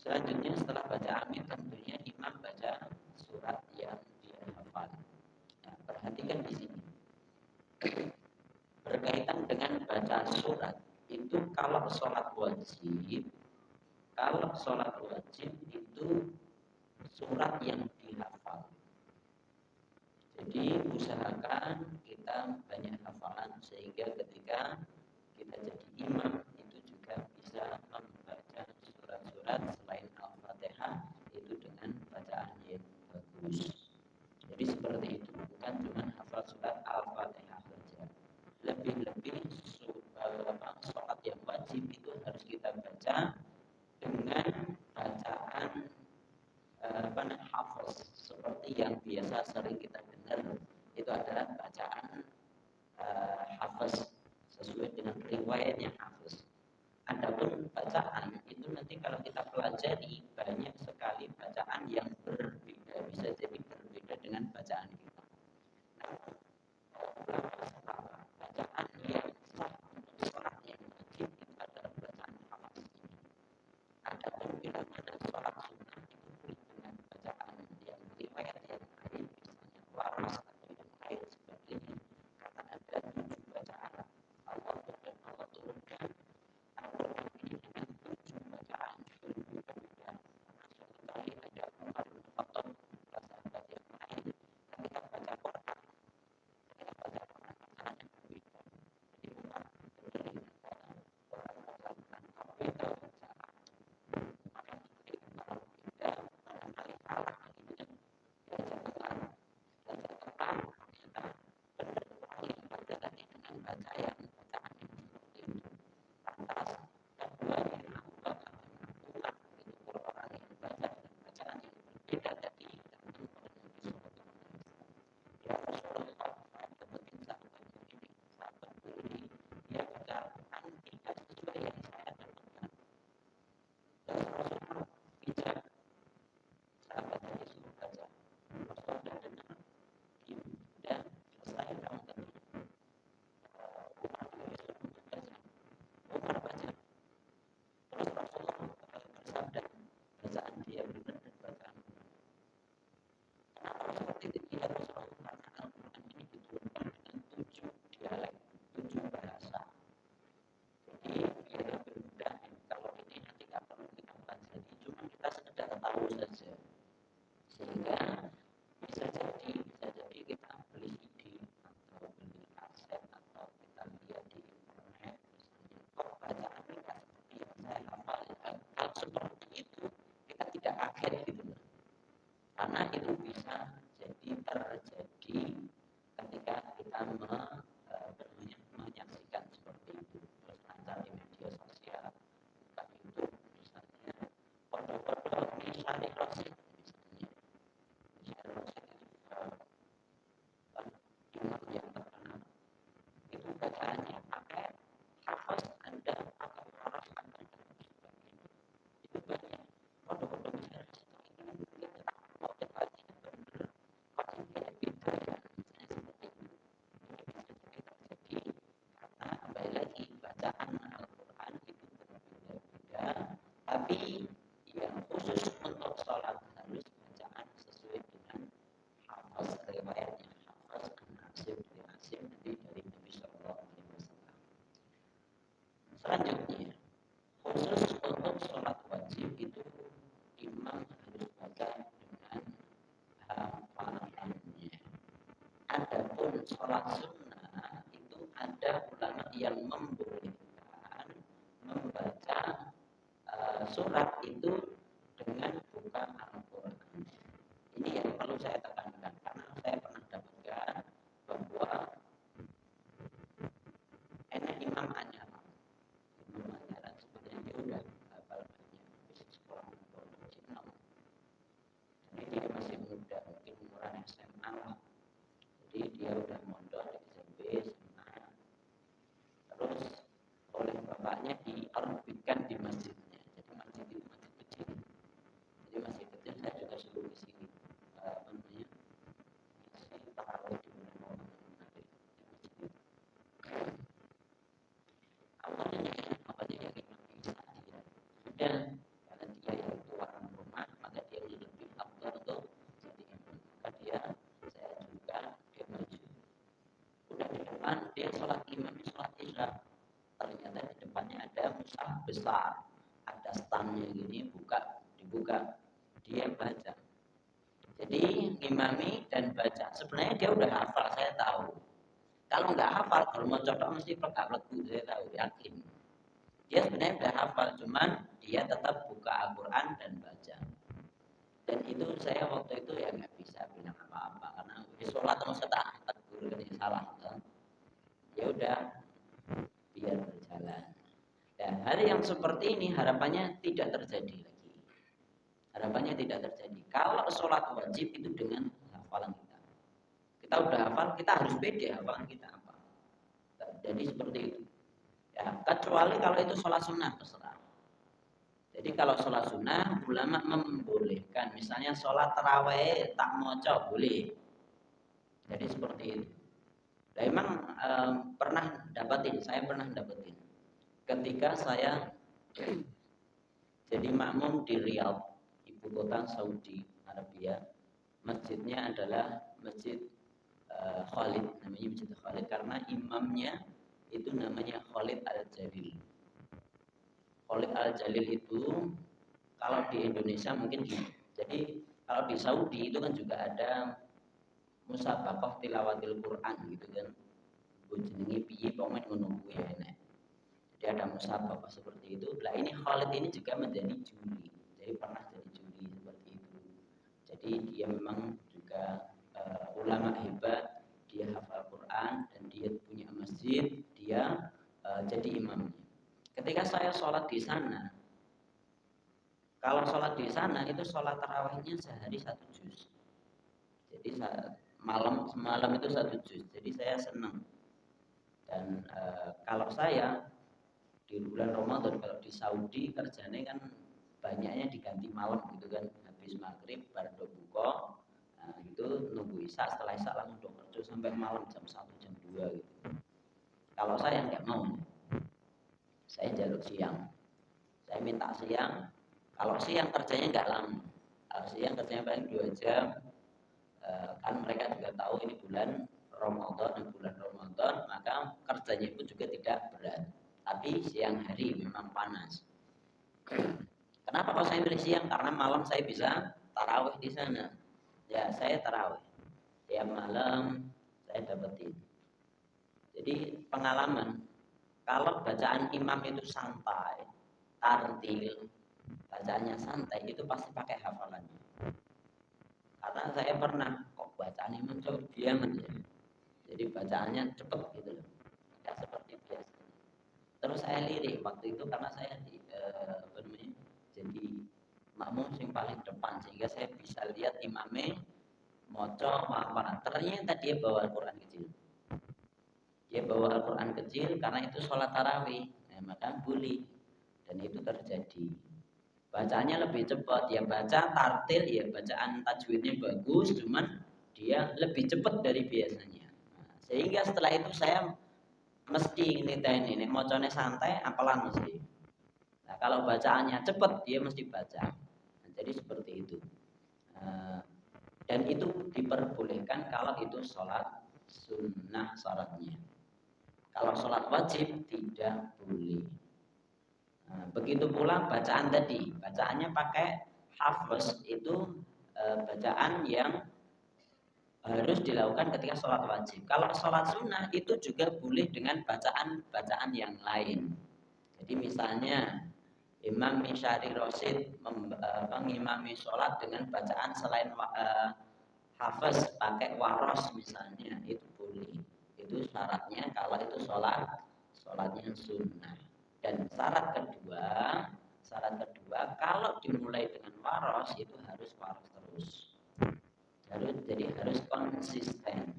Selanjutnya setelah baca amin tentunya imam baca surat yang dia hafal. Nah, perhatikan di sini berkaitan dengan baca surat itu kalau sholat wajib itu surat yang dihafal. Jadi usahakan kita banyak hafalan sehingga ketika kita jadi imam itu juga bisa membaca surat-surat selain Al-Fatihah itu dengan bacaan yang bagus. Jadi seperti itu, bukan cuma hafal surat Al-Fatihah saja. Lebih-lebih sholat yang wajib itu harus kita baca dengan bacaan hafaz seperti yang biasa sering kita dengar itu adalah bacaan hafaz sesuai dengan riwayatnya hafaz. Adapun bacaan itu nanti kalau kita pelajari banyak sekali bacaan yang berbeda, bisa jadi berbeda dengan bacaan kita. Bacaan yang sah untuk sholat yang wajib itu adalah bacaan hafaz ini. Adapun bila mana sholat sunnah itu dengan bacaan yang riwayat yang lain, misalnya waras atau yang lain sebagainya, karena ada 7 bacaan Allah dan Allah turunkan Al-Quran ini dengan 7 bacaan berbeda-beda. Suatu kali ada Umar bin Khattab, sahabat yang lain, ketika baca Quran bacaannya berbeda. Jadi Umar berdiri orang baca Quran berbeda bacaan. Maka kalau kita barangkali salah ini baca Quran ternyata benar yang baca tadi dengan baca yang bacaan yang seperti itu. Lantas keduanya Abu Bakar dengan Umar itu kalau orang yang baca dengan bacaan yang berbeda tadi tentu pada Nabi SAW. Ya Rasulullah, saya dapetin sahabat ini dia baca Quran tidak sesuai yang saya dapatkan. Dan Rasulullah bijak, sahabat tadi suruh baca. Rasulullah sudah dengar, dan selesai kamu tadi. Umar juga disuruh untuk baca. Umar baca. Terus Rasulullah bersabda, bacaan dia benar dan bacaan Umar. Kenapa seperti itu? Ya Rasulullah, karena Al-Quran ini diturunkan dengan 7 dialek, 7 bahasa. Jadi biar lebih mudah. Kalau ini nanti nggak perlu kita pelajari, cuma kita sekedar tahu saja. Sehingga bisa jadi kita beli CD atau beli kaset atau kita lihat di internet misalnya, kok bacaan kita seperti yang saya hafal. Kalau seperti itu kita tidak kaget gitu, karena itu bisa jadi terjadi ketika kita menyaksikan seperti itu, terus lancar di media sosial, buka YouTube misalnya, foto-foto misalnya Rosid misalnya imam yang terkenal itu bacaannya pakai hafaz Anda, pakai waras Anda dan sebagainya. Itu banyak foto-foto misalnya ini mungkin motivasinya benar, kok ini beda ya, misalnya seperti itu. Ini bisa jadi terjadi karena kembali lagi bacaan Al-Quran itu berbeda-beda, tapi yang khusus untuk sholat harus bacaan sesuai dengan hafaz riwayatnya hafaz An-Nasir dari Asim dari Nabi Sallallahu Alaihi Wasallam. Selanjutnya, khusus untuk sholat wajib itu imam harus baca dengan hafalannya. Adapun sholat sunnah itu ada ulama yang membolehkan membaca surat itu dengan buka Al-Quran. Ini yang perlu saya tekankan karena saya pernah dapatkan bahwa enak imam anyaran sebenarnya dia udah hafal banyak, bisa sekolah atau Cina, jadi dia masih muda, mungkin umuran SMA lah, jadi dia udah mondok di SMP, SMA, terus oleh bapaknya diorbitkan di masjidnya, jadi masjid itu masjid kecil, jadi masjid kecil saya juga suruh di sini depannya ada mushaf besar, ada standnya gini, dibuka, dia baca. Jadi ngimami dan baca, sebenarnya dia udah hafal, saya tahu. Kalau nggak hafal, kalau mau coba mesti pelak-pelak, saya tahu, yakin. Dia sebenarnya udah hafal, cuman dia tetap buka Al-Quran dan baca. Dan itu saya waktu itu ya nggak bisa bilang apa-apa karena sholat masa tak tegur kan salah kan. Ya udah biar berjalan. Dan hal yang seperti ini harapannya tidak terjadi lagi. Harapannya tidak terjadi. Kalau sholat wajib itu dengan hafalan kita. Kita udah hafal, kita harus pede hafalan kita apa. Jadi seperti itu. Ya, kecuali kalau itu sholat sunnah terserah. Jadi kalau sholat sunnah, ulama membolehkan. Misalnya sholat taraweh tak moco boleh. Jadi seperti itu. Nah, emang saya pernah dapetin. Ketika saya jadi makmum di Riyadh, ibu kota Saudi Arabia, masjidnya adalah masjid Khalid, namanya masjid Khalid karena imamnya itu namanya Khalid Al-Jalil. Khalid Al-Jalil itu kalau di Indonesia mungkin gini. Jadi kalau di Saudi itu kan juga ada musabaqah tilawatil Quran gitu kan. Jenenge piye pokoke ngono kuwi enek. Jadi ada musabaqah seperti itu. Lah ini Khalid ini juga menjadi juri. Jadi pernah jadi juri seperti itu. Jadi dia memang juga ulama hebat, dia hafal Quran dan dia punya masjid, dia jadi imamnya. Ketika saya sholat di sana, kalau sholat di sana itu sholat tarawihnya sehari 1 juz. Jadi semalam itu 1 juz. Jadi saya senang. Dan kalau saya di bulan Ramadan, kalau di Saudi kerjanya kan banyaknya diganti malam gitu kan, habis maghrib baru buka, nah, itu nunggu isya, setelah isya langsung kerja sampai malam jam 1 jam 2 gitu. Kalau saya nggak mau, saya jaluk siang, saya minta siang. Kalau siang kerjanya nggak lama, kalau siang kerjanya paling 2 jam. Kan mereka juga tahu ini bulan Ramadan, maka kerjanya pun juga tidak berat. Tapi siang hari memang panas. Kenapa kalau saya pilih siang? Karena malam saya bisa tarawih di sana. Ya, saya tarawih. Tiap malam saya dapetin. Jadi pengalaman, kalau bacaan imam itu santai, tartil, bacaannya santai, itu pasti pakai hafalannya. Karena saya pernah kok bacaan imam coba diam aja. Jadi bacaannya cepet gitu loh. Ya seperti biasa. Terus saya lirik waktu itu karena saya jadi makmum yang paling depan sehingga saya bisa lihat imamnya moco apa. Ternyata dia bawa Al-Quran kecil. Dia bawa Al-Quran kecil karena itu sholat tarawih, maka boleh. Dan itu terjadi. Bacanya lebih cepat, ya baca tartil, ya bacaan tajwidnya bagus, cuman dia lebih cepat dari biasanya. Nah, sehingga setelah itu saya mesti ngetain ini, moconya santai, apalan mesti. Nah, kalau bacaannya cepat, dia mesti baca. Nah, jadi seperti itu. Dan itu diperbolehkan kalau itu sholat sunnah syaratnya. Kalau sholat wajib tidak boleh. Nah, begitu pula bacaan tadi, bacaannya pakai hafaz itu bacaan yang harus dilakukan ketika sholat wajib. Kalau sholat sunnah itu juga boleh dengan bacaan-bacaan yang lain. Jadi misalnya Imam Misyari Rosid mengimami sholat dengan bacaan selain hafaz pakai waros misalnya, itu boleh. Itu syaratnya kalau itu sholatnya sunnah. Dan syarat kedua kalau dimulai dengan waros itu harus waros terus. Harus konsisten.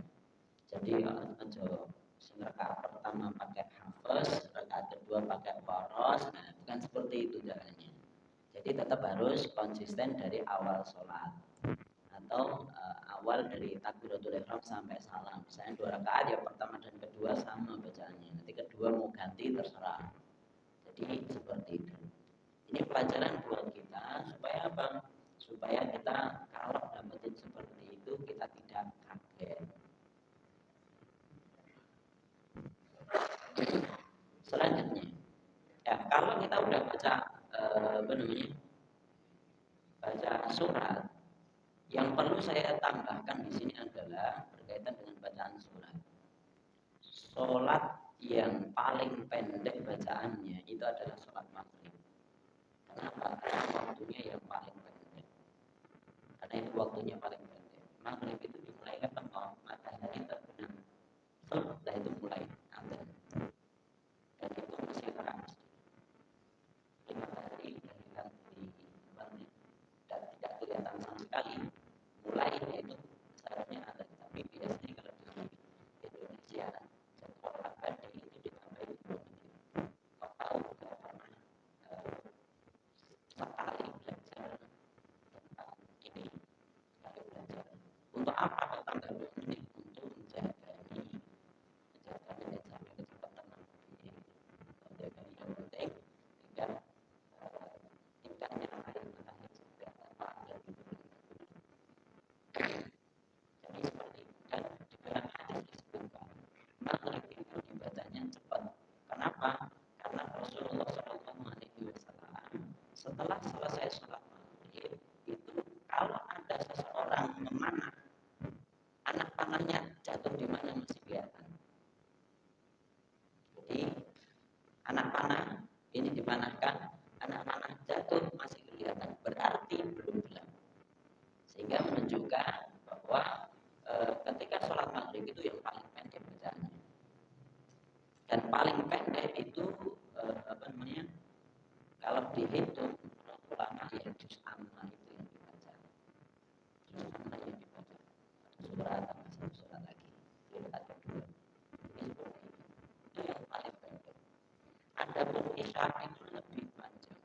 Jadi rakaat pertama pakai hafaz, rakaat kedua pakai waros, nah bukan seperti itu caranya. Jadi tetap harus konsisten dari awal sholat atau awal dari takbiratul ihram sampai salam. Misalnya 2 rakaat ya pertama dan kedua sama bacaannya. Nanti kedua mau ganti terserah. Jadi seperti itu. Ini pelajaran buat kita supaya apa? Supaya kita kalau dapetin seperti itu kita tidak kaget. Selanjutnya, Ya, kalau kita udah baca apa namanya, baca surat, yang perlu saya tambahkan di sini adalah berkaitan dengan bacaan surat. Sholat yang paling pendek bacaannya itu adalah sholat maghrib. Kenapa? Karena waktunya yang paling pendek. Karena itu waktunya paling pendek. Maghrib itu dimulai kapan? Matahari terbenam. Setelah itu mulai azan. Dan itu masih terang. Matahari terlihat di depannya dan tidak kelihatan sama sekali. Mulai itu seharusnya ada, tapi biasanya kalau di Indonesia jadwal abadi itu ditambahin 2 menit. Kau tahu nggak pernah sekali belajar tentang ini, sekali belajar untuk apa kau tambah 2 menit untuk menjagani sampai kecepatan ini, menjagani yang penting sehingga tingkatnya air matahari tidak tanpa ada di jadi seperti itu. Dan juga hadis disebutkan maghrib itu dibacanya cepat. Kenapa? Karena Rasulullah SAW setelah selesai sholat maghrib itu kalau ada seseorang memanah, anak panahnya jatuh di mana masih kelihatan. Jadi anak panah ini dipanahkan, anak panah jatuh masih kelihatan, berarti belum gelap. Sehingga menunjukkan bahwa ketika sholat maghrib itu yang paling pendek bacaannya. Dan paling pendek itu apa namanya? Kalau dihitung ulama yang juz amma itu yang dibaca. Juz amma yang dibaca. Surat tambah satu surat lagi. Surat kedua. Itu yang paling pendek. Adapun isya itu lebih panjang.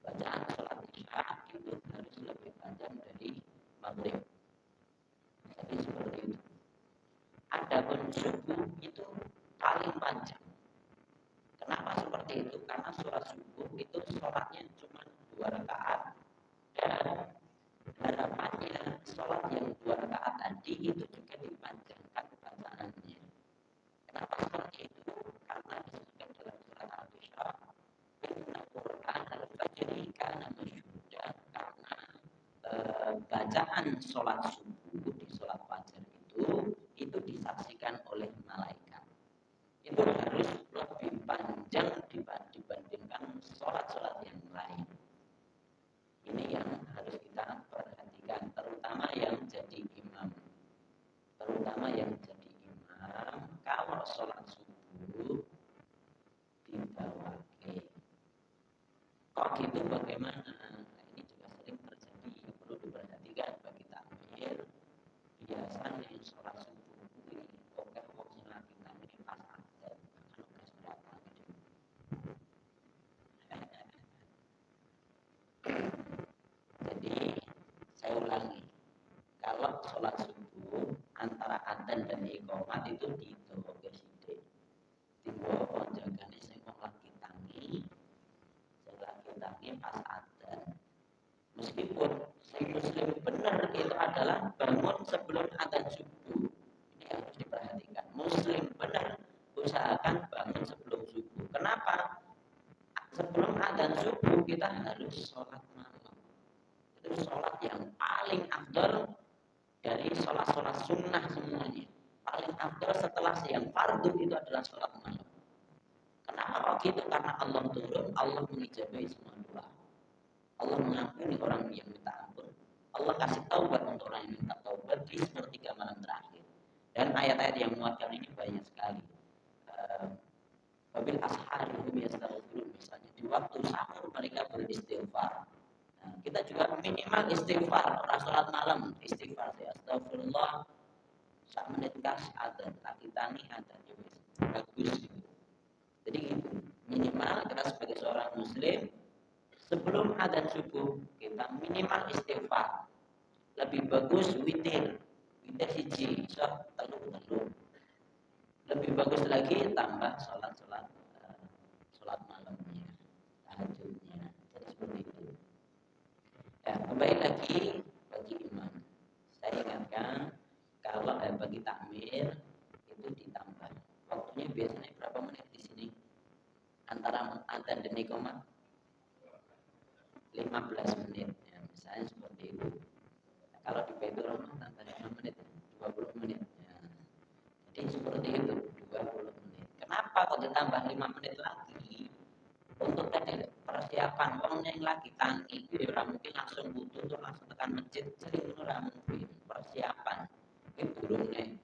Bacaan sholat isya itu harus lebih panjang dari maghrib. Jadi seperti itu. Adapun subuh itu paling panjang. Kenapa seperti itu? Karena sholat subuh itu sholatnya cuma 2 rakaat dan harapannya sholat yang 2 rakaat tadi itu juga dipanjangkan bacaannya. Kenapa seperti itu? Karena disebutkan dalam surat Al-Isra, inna Qur'an al-fajri kana masyhuda, karena bacaan sholat subuh di sholat fajar itu disaksikan oleh malaikat. Itu harus lebih panjang dibandingkan sholat-sholat yang lain. Ini yang harus kita perhatikan, terutama yang jadi imam. Terutama yang jadi imam, kalau sholat subuh dibawake. Kok gitu bagaimana? Nah, ini juga sering terjadi, perlu diperhatikan bagi takmir. Biasanya sholat subuh ini oke sing lagi takmir pas azan, kan oke seberapa gitu. Jadi saya ulangi, kalau sholat subuh antara adzan dan iqamah itu dihitung ke sithik. Timbul konjagane sing lagi tangi pas adzan. Meskipun sing muslim benar itu adalah bangun sebelum adzan subuh. Ini harus diperhatikan. Muslim benar usahakan bangun sebelum subuh. Kenapa? Sebelum adzan subuh kita harus sholat malam. Itu sholat yang paling afdal dari sholat-sholat sunnah semuanya. Paling afdal setelah yang fardu itu adalah sholat malam. Kenapa gitu? Karena Allah turun, Allah mengijabahi semua doa. Allah mengampuni orang yang minta ampun. Allah kasih taubat untuk orang yang minta taubat di sepertiga malam terakhir. Dan ayat-ayat yang menguatkan ini banyak sekali. Wabil ashari hum yastaghfirun, misalnya di waktu sahur mereka beristighfar. Nah, kita juga minimal istighfar, orang sholat malam istighfar, ya astagfirullah sak menit kas adzan, kaki tangi adzan, bagus gitu. Jadi gitu, minimal kita sebagai seorang muslim sebelum adzan subuh kita minimal istighfar. Lebih bagus witir siji, telu. Lebih bagus lagi tambah sholat malamnya, tahajudnya. Jadi seperti itu. Ya, kembali lagi bagi imam. Saya ingatkan kalau bagi takmir itu ditambah. Waktunya biasanya berapa menit di sini? antara adzan dan iqamah 15 menit ya, misalnya seperti itu. Nah, kalau di Baitur Rahmah tambah 5 menit 20 menit ya. Jadi seperti itu 20 menit. Kenapa kok ditambah 5 menit lagi? Untuk tadi persiapan wong yang lagi tangi itu ya mungkin langsung butuh untuk langsung tekan masjid, jadi ora mungkin persiapan itu durungnya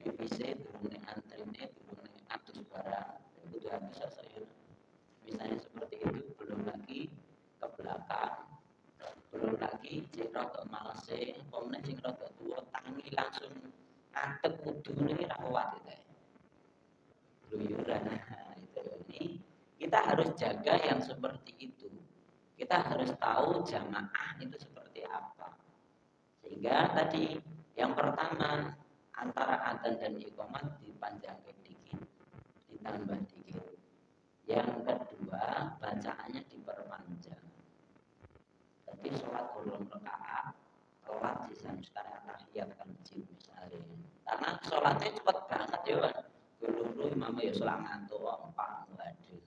BBC, durungnya antrine, durungnya atus barang itu udah bisa saya misalnya seperti itu. Belum lagi ke belakang, belum lagi sing rada malese pomne sing rada tuwa tangi langsung ngadeg kudune ra kuat itu keluyuran. Nah, itu ini kita harus jaga yang seperti itu. Kita harus tahu jamaah itu seperti apa. Sehingga tadi yang pertama antara adzan dan iqamah dipanjangkan dikit, ditambah dikit. Yang kedua bacaannya diperpanjang. Jadi sholat golong rakaat, sholat sisa sekarang tahiyat kan masjid misalnya. Karena sholatnya cepat banget ya kan. Dulu imam ya sholat ngantuk, pak, waduh.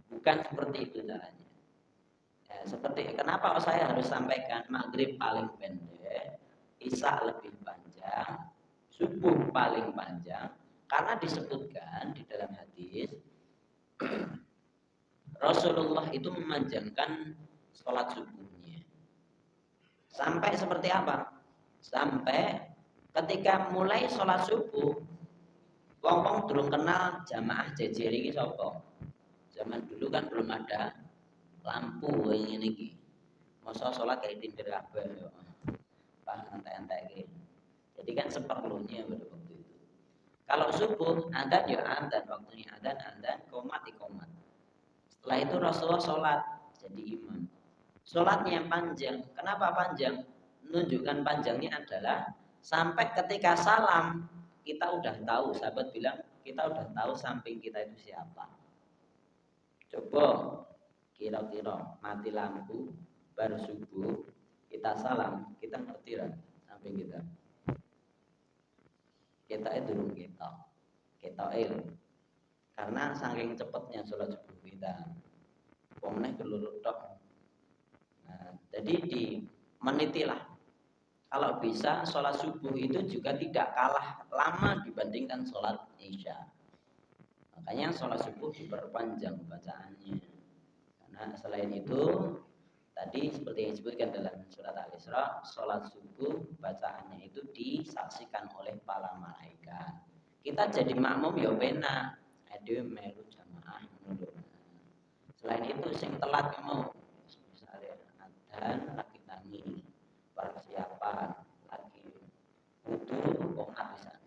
Bukan seperti itu caranya. Ya, seperti kenapa saya harus sampaikan maghrib paling pendek, isya lebih panjang, subuh paling panjang, karena disebutkan di dalam hadis Rasulullah itu memanjangkan sholat subuhnya. Sampai seperti apa? Sampai ketika mulai sholat subuh, wong-wong durung kenal jamaah jejer iki sapa. Zaman dulu kan belum ada lampu ini iki. Masa sholat kayak tinder kabeh yo. Pas entek-entek iki. Jadi kan seperlunya pada waktu itu. Kalau subuh, adzan ya adzan, waktunya adzan, qomat iqamat. Setelah itu Rasulullah sholat jadi imam. Sholatnya panjang. Kenapa panjang? Menunjukkan panjangnya adalah sampai ketika salam kita udah tahu, sahabat bilang kita udah tahu samping kita itu siapa. Coba kira-kira mati lampu baru subuh kita salam, kita ngerti lah samping kita. Kita itu dulu kita karena saking cepatnya sholat subuh kita, pomneh kelurut tok. Nah, jadi menitilah. Kalau bisa sholat subuh itu juga tidak kalah lama dibandingkan sholat isya. Makanya sholat subuh diperpanjang bacaannya. Karena selain itu tadi seperti yang disebutkan dalam surat Al-Isra, sholat subuh bacaannya itu disaksikan oleh para malaikat. Kita jadi makmum ya benar, ada melu jamaah menurut. Selain itu sing telat mau misalnya adzan lagi tangi persiapan lagi wudu qomat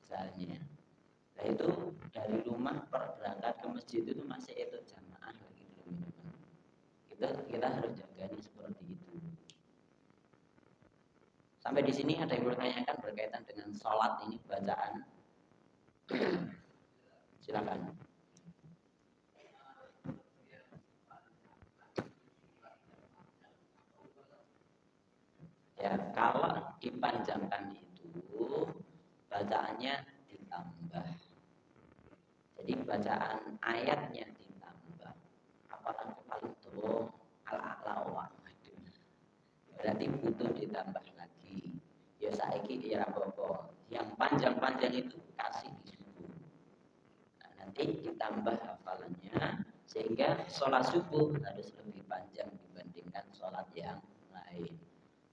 misalnya. Nah itu dari rumah berangkat ke masjid itu masih itu jamaah lagi belum kita harus jaga ini seperti itu. Sampai di sini ada yang bertanyakan berkaitan dengan sholat ini bacaan. Silakan. Ya, kalau dipanjangkan itu bacaannya ditambah. Jadi bacaan ayatnya ditambah. Apalagi paling tua al-a'la berarti butuh ditambah lagi. Ya saiki ya apa-apa. Yang panjang-panjang itu kasih di subuh. Nah, nanti ditambah hafalannya sehingga sholat subuh harus lebih panjang dibandingkan sholat yang lain.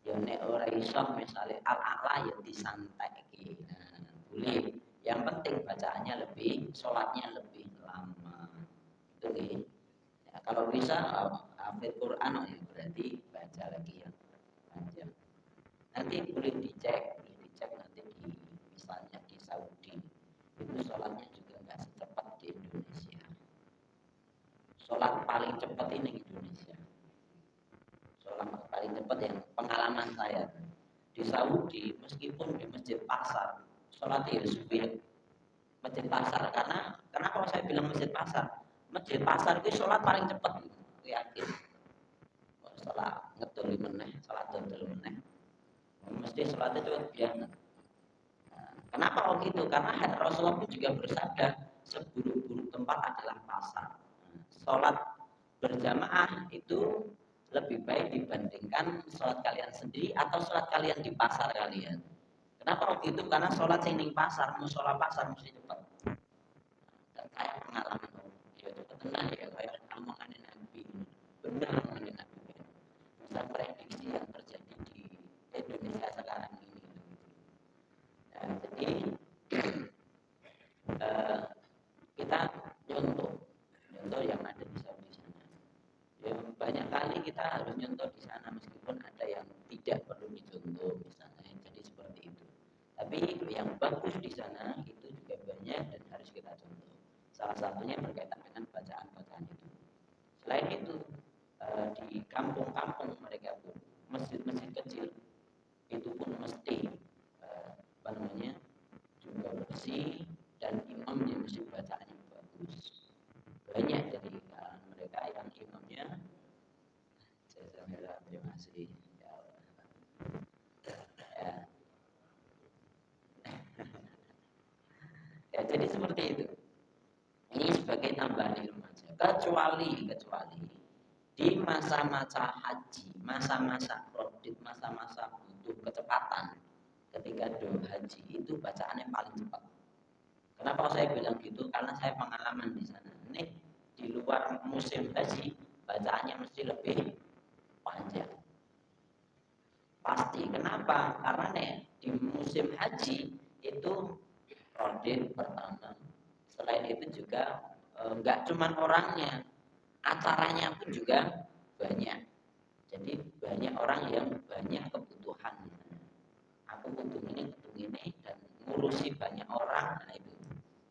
Ya nek ora iso misalnya al-a'la ya disantai iki. Nah, boleh. Yang penting bacaannya lebih, sholatnya lebih lama. Itu nih. Ya, kalau bisa hafid Quran ya berarti baca lagi yang panjang. Nanti boleh dicek nanti di misalnya di Saudi itu sholatnya juga nggak secepat di Indonesia. Sholat paling cepat ini Indonesia. Sholat paling cepat yang pengalaman saya di Saudi meskipun di masjid pasar sholat ya subuh masjid pasar karena kenapa saya bilang masjid pasar itu sholat paling cepat yakin sholat ngetuli meneh sholat dodol meneh mesti sholat itu biasa. Nah, kenapa begitu? Karena Rasulullah pun juga bersabda seburuk-buruk tempat adalah pasar. Sholat berjamaah itu lebih baik dibandingkan sholat kalian sendiri atau sholat kalian di pasar kalian. Kenapa waktu itu? Karena sholat sing ning pasar, musola pasar mesti cepat. Dan saya pengalaman, ya cepat tenang ya, kayak omongan Nabi, benar omongan Nabi. Bisa prediksi yang terjadi di Indonesia sekarang ini. Nah, jadi kita nyontoh yang ada di sana. Ya, banyak kali kita harus nyontoh di sana meskipun ada yang tidak perlu dicontoh misalnya. Jadi seperti itu. Tapi yang bagus di sana itu juga banyak dan harus kita contoh. Salah satunya berkaitan dengan bacaan-bacaan itu. Selain itu di kampung-kampung mereka pun masjid-masjid kecil itu pun mesti juga bersih dan imamnya mesti bacaannya bagus. Banyak dari mereka yang imamnya terima kasih ya. Ya, jadi seperti itu. Ini sebagai tambahan ilmu saja. Kecuali di masa-masa haji, masa-masa kredit, masa-masa butuh kecepatan. Ketika do haji itu bacaannya paling cepat. Kenapa saya bilang gitu? Karena saya pengalaman di sana. Ini di luar musim haji bacaannya mesti lebih panjang. Pasti. Kenapa? Karena di musim haji itu kredit pertama. Selain itu juga nggak cuma orangnya, acaranya pun juga banyak. Jadi banyak orang yang banyak kebutuhan. Aku butuh ini dan ngurusi banyak orang. Nah itu.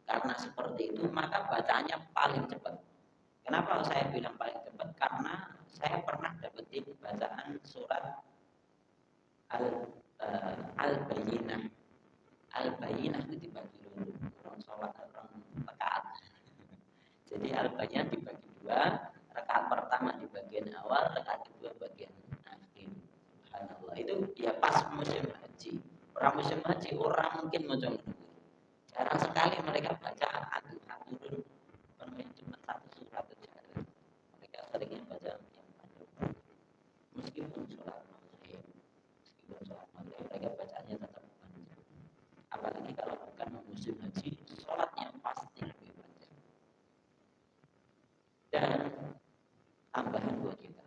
Karena seperti itu maka bacaannya paling cepat. Kenapa saya bilang paling cepat? Karena saya pernah dapetin bacaan surat Al-Bayyinah. Al-Bayyinah itu dibagi dulu. Orang sholat, orang rakaat. Jadi Al-Bayyinah dibagi dua. Rakaat pertama di bagian awal, rakaat kedua bagian akhir. Subhanallah. Itu dia pas musim haji. Orang musim haji, orang mungkin mau coba. Jarang sekali mereka baca atur cuma satu surat saja. Mereka seringnya baca yang panjang. Meskipun sholat maghrib, mereka bacanya tetap panjang. Apalagi kalau bukan musim haji, sholatnya pasti lebih panjang. Dan tambahan buat kita.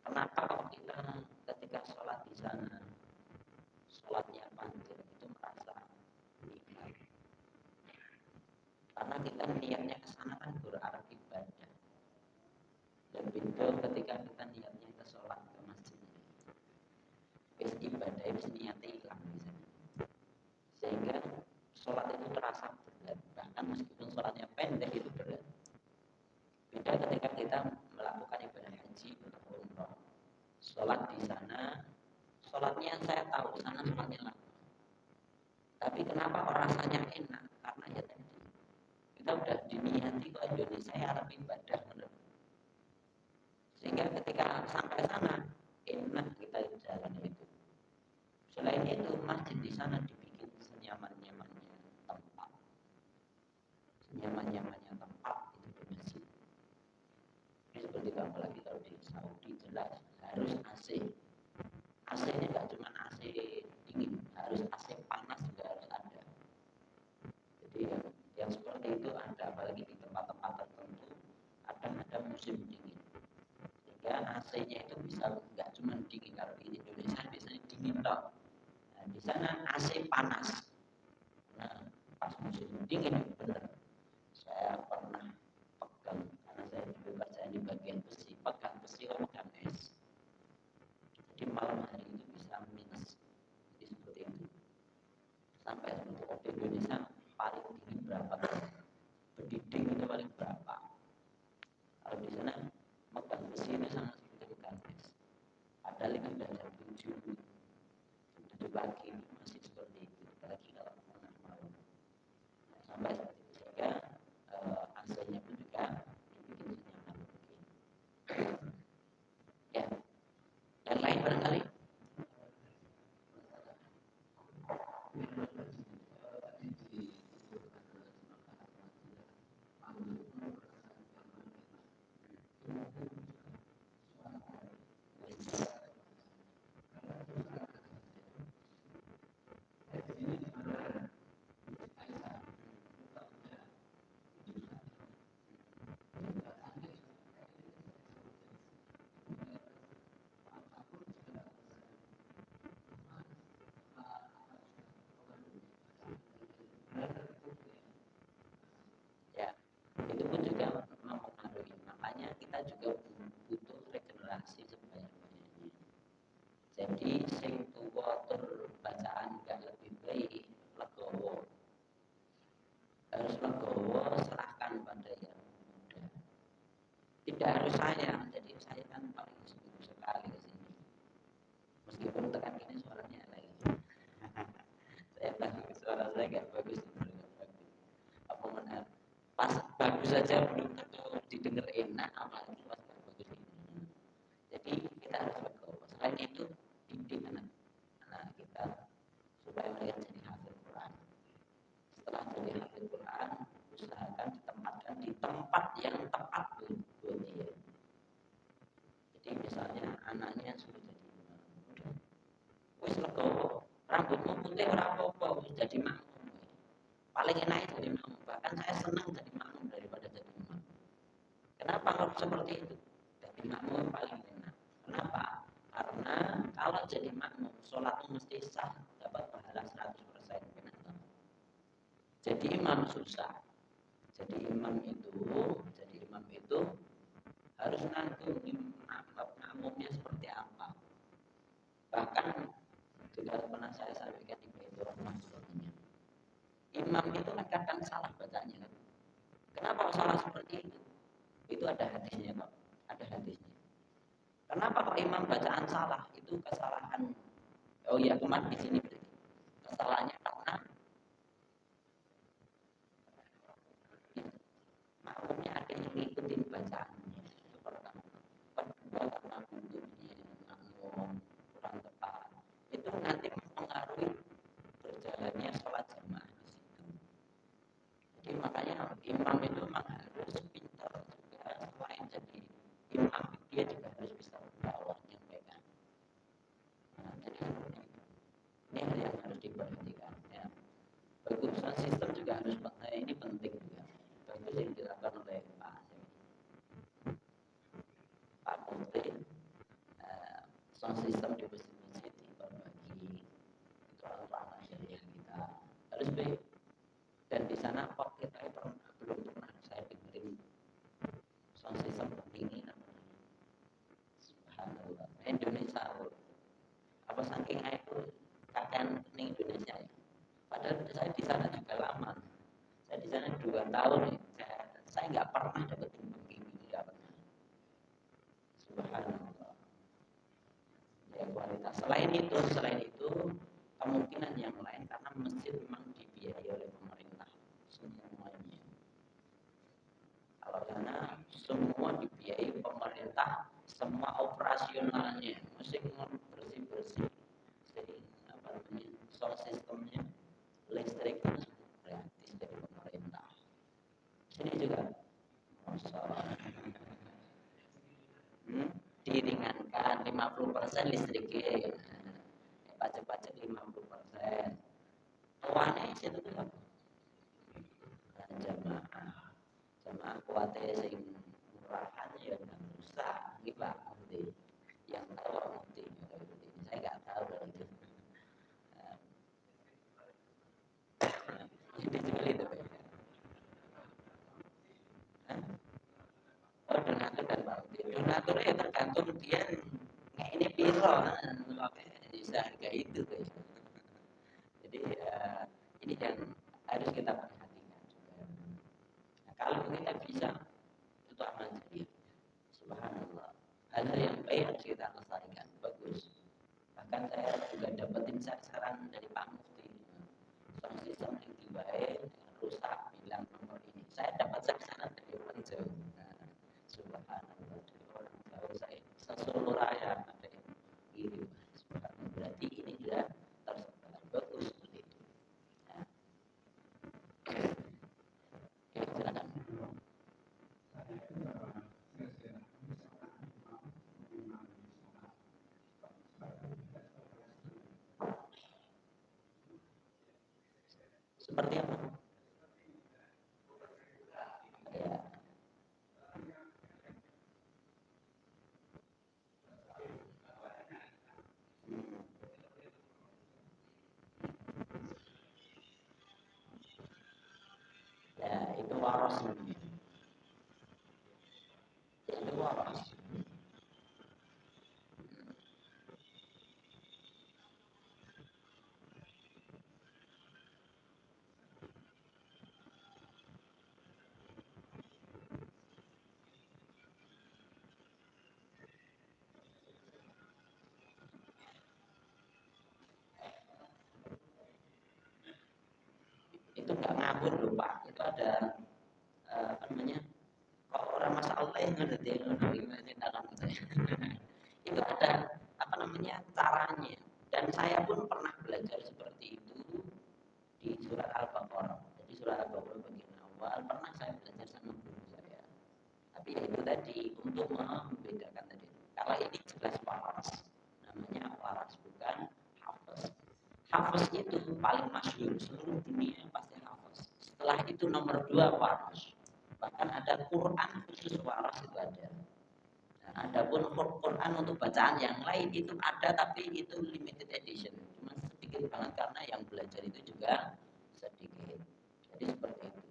Kenapa kalau kita ketika sholat di sana, sholatnya panjang itu merasa nikmat? Karena kita niatnya ke sana kan berarti ibadah. Dan beda ketika kita niatnya ke sholat ke masjid. Wis ibadah itu niatnya hilang di sana. Sehingga sholat itu terasa berat. Bahkan meskipun sholatnya pendek itu berat. Beda ketika kita melakukan ibadah haji atau umroh. Sholat di sana, sholatnya saya tahu sana sholatnya lama. Tapi kenapa rasanya enak? Karena ya tadi kita udah diniati ke Indonesia harap ibadah benar. Sehingga ketika sampai sana enak kita jalan itu. Selain itu masjid di sana dibikin senyaman-nyamannya tempat. Senyaman-nyamannya tempat itu di masjid. Ini seperti kamu lagi kalau di Saudi jelas harus AC. AC-nya nggak cuma AC dingin, harus AC panas juga harus ada. Jadi yang seperti itu ada, apalagi di tempat-tempat tertentu ada musim dingin. Sehingga AC-nya itu bisa nggak cuma dingin, kalau di Indonesia biasanya dingin toh. Nah, di sana AC panas. Nah, pas musim dingin itu benar. Saya pernah pegang karena saya juga kerja di bagian besi, pegang besi kalau pegang es. Jadi malam hari itu bisa minus. Jadi seperti itu. Sampai untuk Indonesia paling tinggi berapa? Berdinding itu paling berapa? Kalau di sana megang besi itu sangat seperti pegang es. Padahal itu sudah jam 7 pagi masih seperti itu. Apalagi Jadi sing tuwa tur bacaan gak lebih baik, legowo. Harus legowo, serahkan pada yang muda. Tidak harus saya, jadi saya kan paling seminggu sekali ke sini. Meskipun tekan ini suaranya lagi. Saya tahu suara saya gak bagus, apa benar? Pas bagus saja belum tentu didengar enak, apalagi pas gak bagus ini. Jadi kita harus legowo. Selain itu didik anak kita supaya mereka jadi hafal Quran. Setelah jadi hafal Quran, usahakan ditempatkan di tempat yang tepat buat dia. Jadi misalnya anaknya sudah jadi imam, wis legowo, rambutmu putih ora apa-apa, wis jadi makmum. Paling enak jadi makmum. Bahkan saya senang jadi makmum daripada jadi imam. Kenapa harus seperti itu? Jadi makmum paling enak. Kenapa? Karena kalau jadi makmum, sholatmu mesti sah, dapat pahala 100%. Jadi imam susah. Jadi imam itu harus nanggung makmumnya seperti apa. Bahkan juga pernah saya sampaikan di Baitur Rahmah sebagainya. Imam itu kan kadang salah bacanya kan. Kenapa salah seperti itu? Itu ada hadisnya Pak. Ada hadisnya. Kenapa kok imam bacaan salah? Itu kesalahan. Oh iya, kemarin di sini kesalahannya karena makmumnya ada yang ngikutin bacaannya. Itu pertama. Kedua karena bentuknya makmum kurang tepat. Itu nanti mempengaruhi berjalannya sholat jamaah di situ. Jadi makanya imam itu memang harus pintar juga, selain jadi imam dia juga harus bisa berdakwah menyampaikan. Nah, jadi ini hal yang harus diperhatikan. Ya. Bagusan sistem juga harus ini penting juga. Bagus yang dilakukan oleh Pak Menteri. Sound system di masjid-masjid diperbagi. Itu orang-orang syariah kita harus baik. Dan di sana kok kita belum pernah saya dengerin sound system begini namanya. Subhanallah. Indonesia apa saking itu kakek di Indonesia ya. Padahal saya di sana juga lama. Saya di sana 2 tahun ya. Saya nggak pernah dapetin begini, nggak pernah. Subhanallah. Ya kualitas. Selain itu kemungkinan yang lain karena masjid memang dibiayai oleh pemerintah semuanya. Kalau sana semua dibiayai pemerintah, semua operasionalnya, mesti bersih-bersih. Jadi apa namanya, sound systemnya, listriknya gratis dari pemerintah. Sini juga, diringankan 50% listriknya, pajak-pajak 50%. Tuannya itu tuh jamaah kuatnya sing murahan ya nggak usah gitu nanti yang tahu nanti saya nggak tahu itu jadi seperti itu oh donatur dan bauti donatur ya tergantung dia kayak ini piro bisa harga itu jadi ini yang harus kita perhatikan juga. Nah, kalau kita bisa itu amal jariah. Subhanallah. Hal-hal yang baik harus kita lestarikan. Bagus. Bahkan saya juga dapetin saran dari Pak Mufti. Sound system yang dibaik, rusak, bilang nomor ini. Saya dapat saran dari orang jauh. Nah, subhanallah. Dari orang jauh saya seseluruh raya ada yang kirim. Subhanallah. Berarti ini sudah tersebar. Bagus seperti itu. Nah. Oke, silakan. Seperti apa? Ya. Ya, itu waras namanya. Itu waras. lupa itu ada apa namanya, kalau orang masa Allah yang ngerti gimana dalam saya itu ada apa namanya caranya, dan saya pun pernah belajar seperti itu di surat Al-Baqarah. Jadi surat Al-Baqarah bagian awal pernah saya belajar sama guru saya. Tapi ya itu tadi untuk membedakan tadi. Kalau ini jelas waras, namanya waras bukan hafaz. Hafaz itu paling masyhur seluruh dunia pasti hafaz. Setelah itu nomor 2 waras. Bahkan ada Quran khusus waras itu ada. Nah, adapun Quran untuk bacaan yang lain itu ada tapi itu limited edition. Cuma sedikit banget karena yang belajar itu juga sedikit. Jadi seperti itu.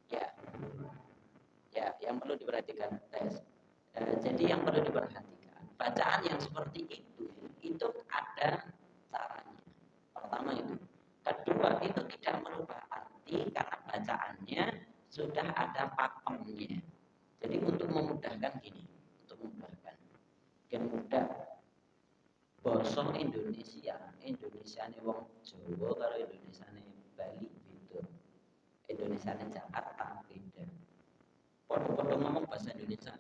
Ya, ya, yang perlu diperhatikan tes. Jadi yang perlu diperhatikan bacaan yang seperti itu ada caranya. Pertama itu. Kedua itu tidak merubah arti karena bacaannya sudah ada pakemnya. Jadi untuk memudahkan gini, untuk memudahkan, yang mudah basa Indonesia nih wong Jawa karo Indonesia nih Bali beda. Indonesia nih Jakarta beda. Podo-podo ngomong bahasa Indonesia.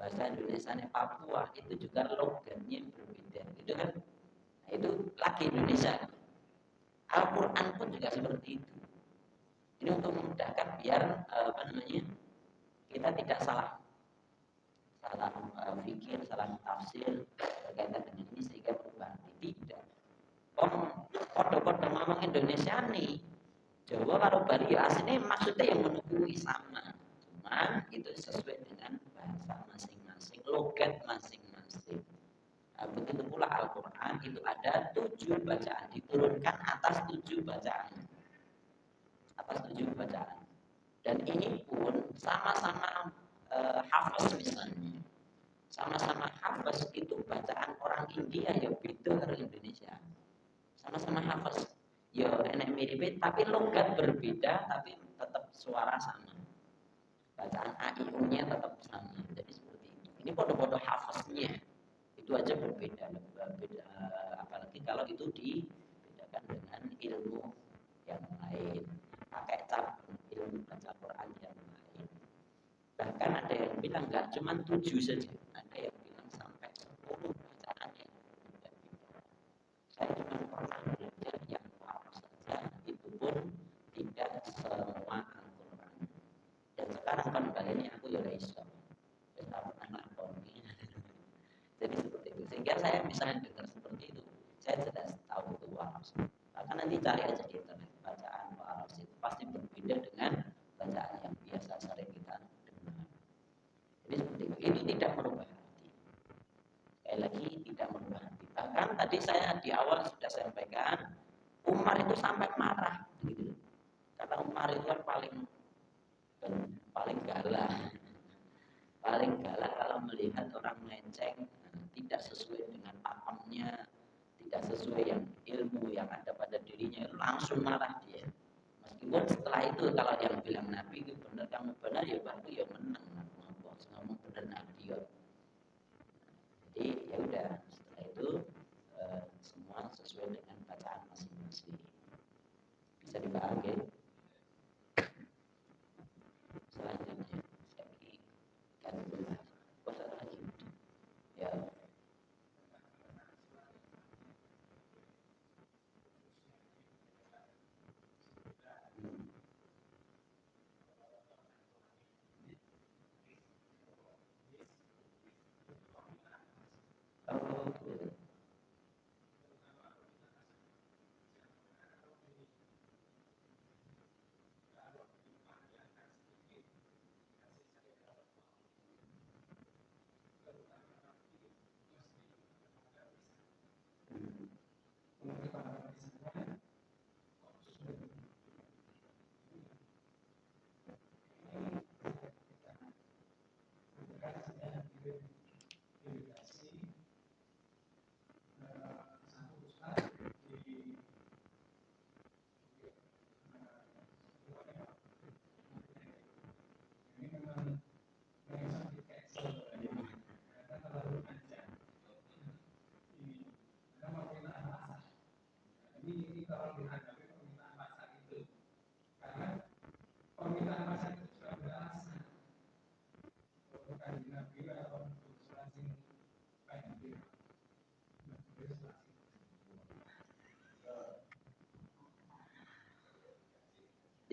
Bahasa Indonesia nih Papua itu juga logatnya berbeda. Itu kan, nah, itu lagi Indonesia. Al-Quran pun juga seperti itu. Ini untuk memudahkan biar apa namanya, kita tidak salah pikir, salah tafsir berkaitan dengan ini sehingga berubah. Tidak. Podo-podo ngomong Indonesia nih, Jawa karo Bali ya aslinya maksudnya yang menunjukkan sama. Cuman itu sesuai dengan bahasa masing-masing, logat masing-masing. Nah, begitu pula Al-Quran itu ada 7 bacaan, diturunkan atas 7 bacaan. Atas 7 bacaan. Dan ini pun sama-sama hafaz misalnya. Sama-sama hafaz itu bacaan orang India ya beda dari Indonesia. Sama-sama hafaz. Ya enak mirip tapi logat berbeda tapi tetap suara sama. Bacaan A-I-U-nya tetap sama. Jadi seperti itu. Ini podo-podo hafaznya. Itu aja berbeda. Apalagi kalau itu dibedakan dengan ilmu yang lain. Pakai cap ilmu baca Quran yang lain. Bahkan ada yang bilang enggak cuma 7 saja. Ada yang bilang sampai 10 bacaan yang berbeda. Saya cuma pernah belajar yang waras saja, itu pun tidak semua Al-Quran. Dan sekarang kembalinya aku ya iso. Saya pernah lakoni. Jadi seperti itu. Sehingga saya bisa dengar seperti itu. Saya sudah tahu itu waras. Bahkan nanti cari aja di internet bacaan waras itu pasti berbeda dengan bacaan yang biasa sering kita dengar. Jadi seperti itu. Itu tidak merubah hati. Sekali lagi tidak merubah hati. Bahkan tadi saya di awal sudah sampaikan Umar itu sampai marah gitu. Karena Umar itu kan paling galak kalau melihat orang melenceng tidak sesuai dengan pakemnya, tidak sesuai yang ilmu yang ada pada dirinya, langsung marah dia. Meskipun setelah itu kalau yang bilang Nabi itu benar, kamu benar ya baru ya menang, ngomong benar Nabi ya. Jadi ya udah setelah itu semua sesuai dengan bacaan masing-masing. Bisa dipahami. Selanjutnya lagi kan bahas puasa lagi ya. Oh,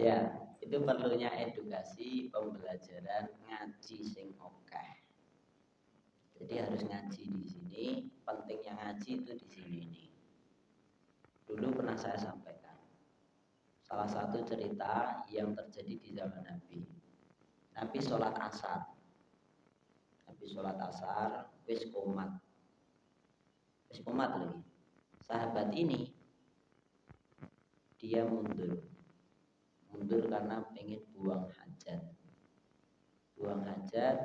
Ya, itu perlunya edukasi pembelajaran ngaji sing okeh. Jadi harus ngaji di sini, pentingnya ngaji itu di sini nih. Dulu pernah saya sampaikan salah satu cerita yang terjadi di zaman Nabi. Nabi sholat asar. Nabi sholat asar, wis komat. Wis komat lagi. Sahabat ini dia mundur karena pengen buang hajat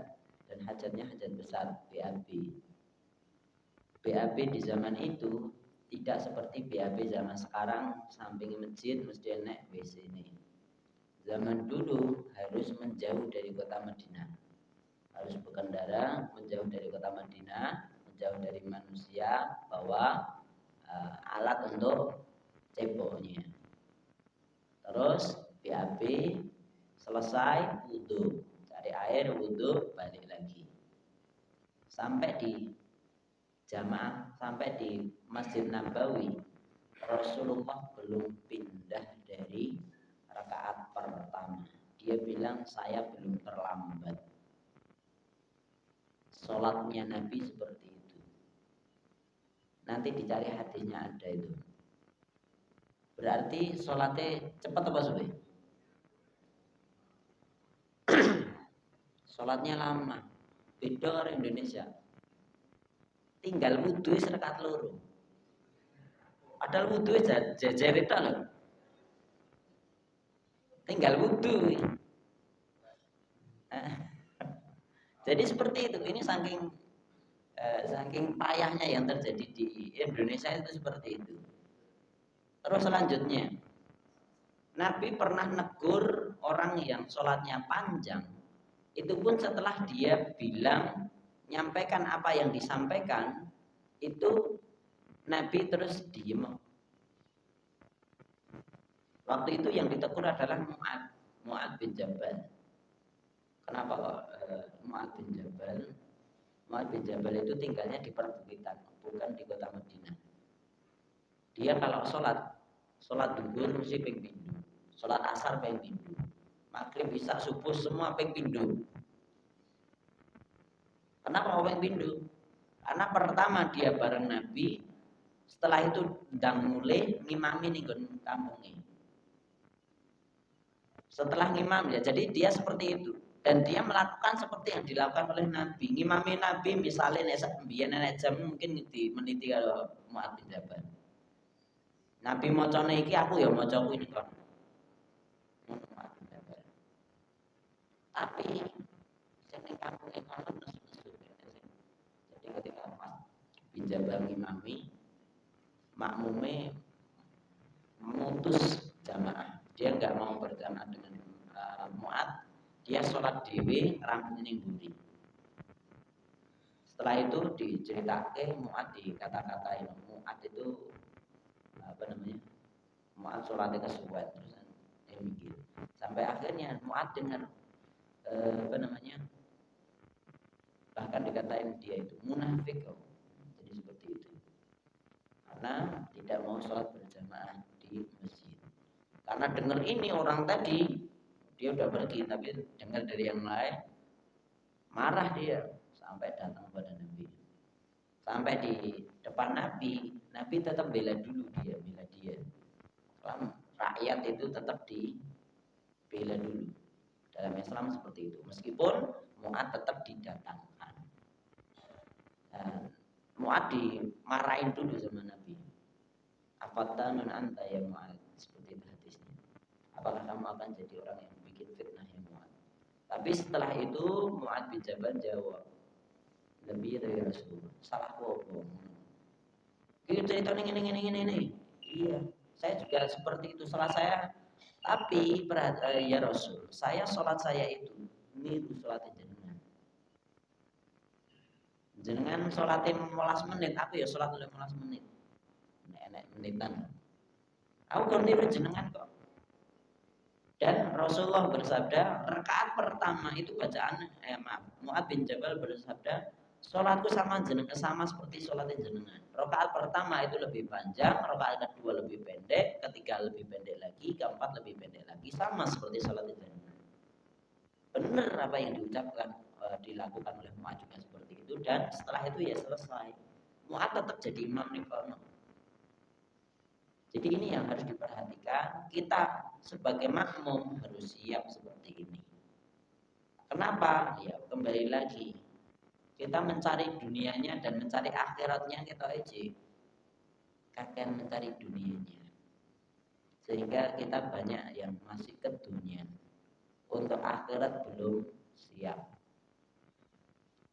dan hajatnya hajat besar, BAB di zaman itu tidak seperti BAB zaman sekarang, samping masjid mesti naik WC ini. Zaman dulu harus menjauh dari kota Madinah, harus berkendara menjauh dari kota Madinah, menjauh dari manusia, bawa alat untuk ceboknya. Terus BAB selesai wudhu, cari air wudhu, balik lagi. Sampai di jamaah, sampai di Masjid Nabawi, Rasulullah belum pindah dari rakaat pertama. Dia bilang saya belum terlambat. Sholatnya Nabi seperti itu. Nanti dicari hadisnya ada itu. Berarti sholatnya cepat apa sulit? Sholatnya lama. Beda orang Indonesia. Tinggal wudhu serekat loro. Padahal wudhu jajar itu loh. Tinggal wudhu. Jadi seperti itu. Ini saking payahnya yang terjadi di Indonesia itu seperti itu. Terus selanjutnya, Nabi pernah negur orang yang sholatnya panjang. Itu pun setelah dia bilang, nyampaikan apa yang disampaikan, itu Nabi terus diem. Waktu itu yang ditegur adalah Mu'ad bin Jabal. Kenapa kok Mu'ad bin Jabal? Mu'ad bin Jabal itu tinggalnya di perbukitan, bukan di kota Madinah. Dia kalau sholat duhur mesti ping pindho, sholat asar ping pindho, maghrib bisa subuh semua ping pindho. Kenapa ping pindho? Karena pertama dia bareng Nabi, setelah itu ndang mulai ngimami ning kampungnya. Setelah ngimam ya, jadi dia seperti itu. Dan dia melakukan seperti yang dilakukan oleh Nabi. Ngimami Nabi misalnya nenek jam mungkin meniti kalau Mu'ad bin Jabal. Nabi macane iki aku ya maca kuwi kon. Tapi jeneng kampung kono nesu-nesu. Jadi ketika Mu'ad bin Jabal ngimami, makmume memutus jamaah. Dia enggak mau berjamaah dengan Mu'ad. Dia sholat dewi rampung ning buri. Setelah itu diceritakan Mu'ad dikata-katain. Mu'ad itu Mu'ad sholatnya kesuwen terus dia mikir. Sampai akhirnya Mu'ad dengar bahkan dikatain dia itu munafik kok. Jadi seperti itu. Karena tidak mau sholat berjamaah di masjid. Karena dengar ini orang tadi dia udah pergi, tapi dengar dari yang lain marah dia sampai datang pada Nabi. Sampai di depan Nabi tetap bela dia. Rakyat itu tetap dibela dulu. Dalam Islam seperti itu. Meskipun Mu'ad tetap didatangkan. Mu'ad dimarahin dulu sama Nabi. Afatanun anta ya Mu'ad. Seperti itu hadisnya. Apakah kamu akan jadi orang yang bikin fitnah ya Mu'ad? Tapi setelah itu Mu'ad bin Jabal jawab, lebih dari Rasulullah. Salah bohong. Kita cerita ini. Iya. Saya juga seperti itu, salah saya. Tapi ya Rasul, sholat saya itu niru sholatnya jenengan sholatnya 15 menit, aku ya sholat 15 menit. Enak menitan. Aku kon niru jenengan kok. Dan Rasulullah bersabda, rakaat pertama itu bacaan Mu'adz bin Jabal bersabda, sholatku sama seperti sholatnya jenengan. Rakaat pertama itu lebih panjang, rakaat kedua lebih pendek, ketiga lebih pendek lagi, keempat lebih pendek lagi, sama seperti sholatnya jenengan. Benar apa yang diucapkan, dilakukan oleh Mu'adz juga seperti itu, dan setelah itu ya selesai. Mu'adz tetap jadi imam nih kono. Jadi ini yang harus diperhatikan. Kita sebagai makmum harus siap seperti ini. Kenapa? Ya kembali lagi, kita mencari dunianya dan mencari akhiratnya kita aja. Kakek mencari dunianya, sehingga kita banyak yang masih ke dunia. Untuk akhirat belum siap.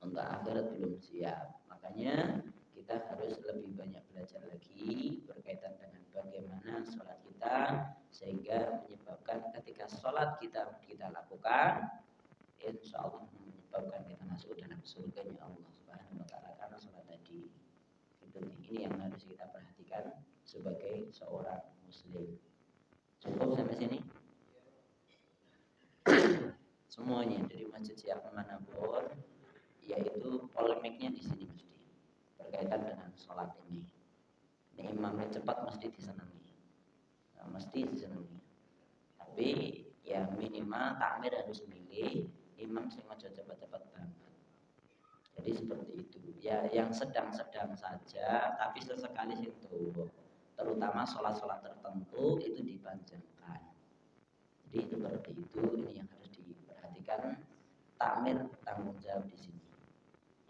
Untuk akhirat belum siap. Makanya kita harus lebih banyak belajar lagi berkaitan dengan bagaimana sholat kita, sehingga menyebabkan ketika sholat kita lakukan, insya Allah menyebabkan kita masuk dalam surganya Allah Subhanahu wa Ta'ala karena sholat tadi. Ini yang harus kita perhatikan sebagai seorang muslim. Cukup sampai sini? Semuanya dari masjid siap manapun, yaitu polemiknya di sini mesti berkaitan dengan sholat ini. Ini imamnya cepat mesti disenangi, mesti disenangi. Tapi ya minimal takmir harus milih imam sing aja cepat-cepat banget. Jadi seperti itu. Ya yang sedang-sedang saja, tapi sesekali sing tuwa. Terutama sholat-sholat tertentu itu dipanjangkan. Jadi itu seperti itu. Ini yang harus diperhatikan. Takmir tanggung jawab di sini.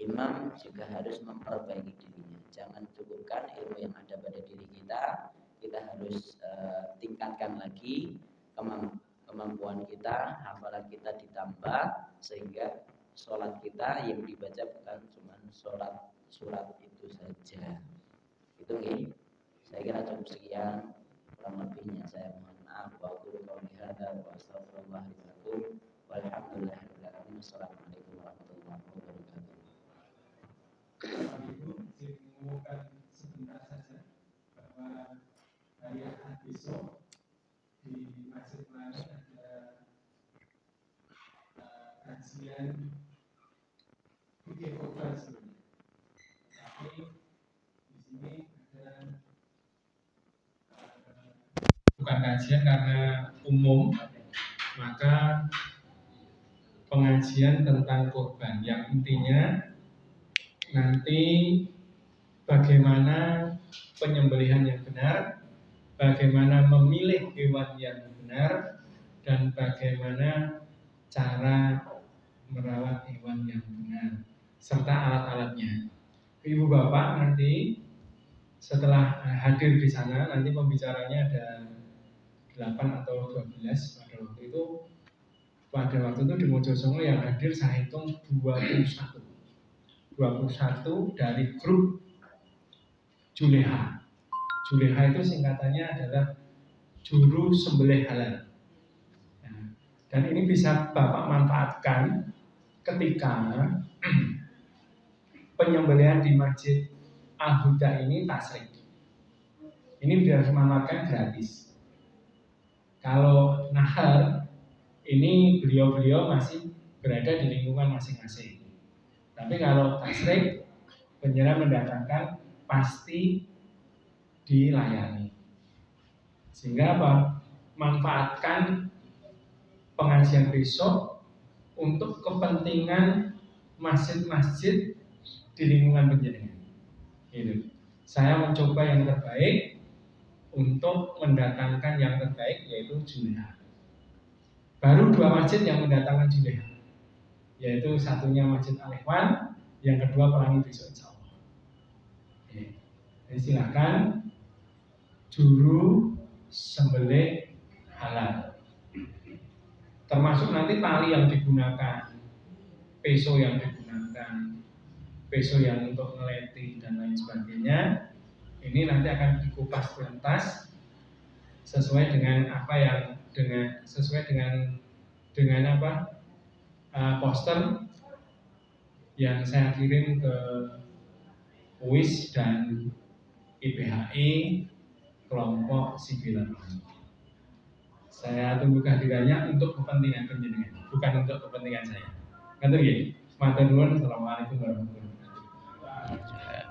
Imam juga harus memperbaiki dirinya. Jangan cukupkan ilmu yang ada pada diri kita. Kita harus tingkatkan lagi kemampuan kita, hafalan kita ditambah, sehingga sholat kita yang dibaca bukan cuma surat itu saja. Itu nih. Saya kira cukup sekian. Kurang lebihnya saya mohon maaf. Wa aqulu qawli hadza wa astaghfirullah li wa lakum. Walhamdulillahirabbil alamin. Assalamualaikum warahmatullahi wabarakatuh. Saya mengumumkan sebentar saja bahwa hari Ahad besok di Masjid Langit ada kajian fikih khotbah sebenarnya. Tapi di sini ada bukan kajian karena umum, maka pengajian tentang korban yang intinya nanti bagaimana penyembelihan yang benar, bagaimana memilih hewan yang benar, dan bagaimana cara merawat hewan yang benar, serta alat-alatnya. Ibu bapak nanti setelah hadir di sana, nanti pembicaranya ada 8 atau 12 pada waktu itu. Pada waktu itu di Mojosongo yang hadir saya hitung 21 dari grup Juleha. Juleha itu singkatannya adalah juru sembelih halal. Dan ini bisa Bapak manfaatkan ketika penyembelihan di Masjid Al-Huda ini tasrik. Ini bisa dimanfaatkan gratis. Kalau nahar, ini beliau-beliau masih berada di lingkungan masing-masing. Tapi kalau tasrik, penjara mendatangkan pasti dilayani. Sehingga apa? Manfaatkan pengajian besok untuk kepentingan masjid-masjid di lingkungan penjenengan. Gitu. Saya mencoba yang terbaik untuk mendatangkan yang terbaik, yaitu Juleha. Baru 2 masjid yang mendatangkan Juleha, yaitu satunya Masjid Al-Ikhwan, yang kedua Pelangi besok insya Allah. Jadi silakan juru sembelih halal, termasuk nanti tali yang digunakan, peso yang digunakan, peso yang untuk ngeleti dan lain sebagainya. Ini nanti akan dikupas tuntas sesuai dengan apa yang sesuai dengan apa poster yang saya kirim ke UIS dan IPHI, kelompok silaturahmi. Saya tunggu kehadirannya untuk kepentingan penjenengan, bukan untuk kepentingan saya. Ngerti nggih? Matur nuwun. Assalamualaikum warahmatullahi wabarakatuh.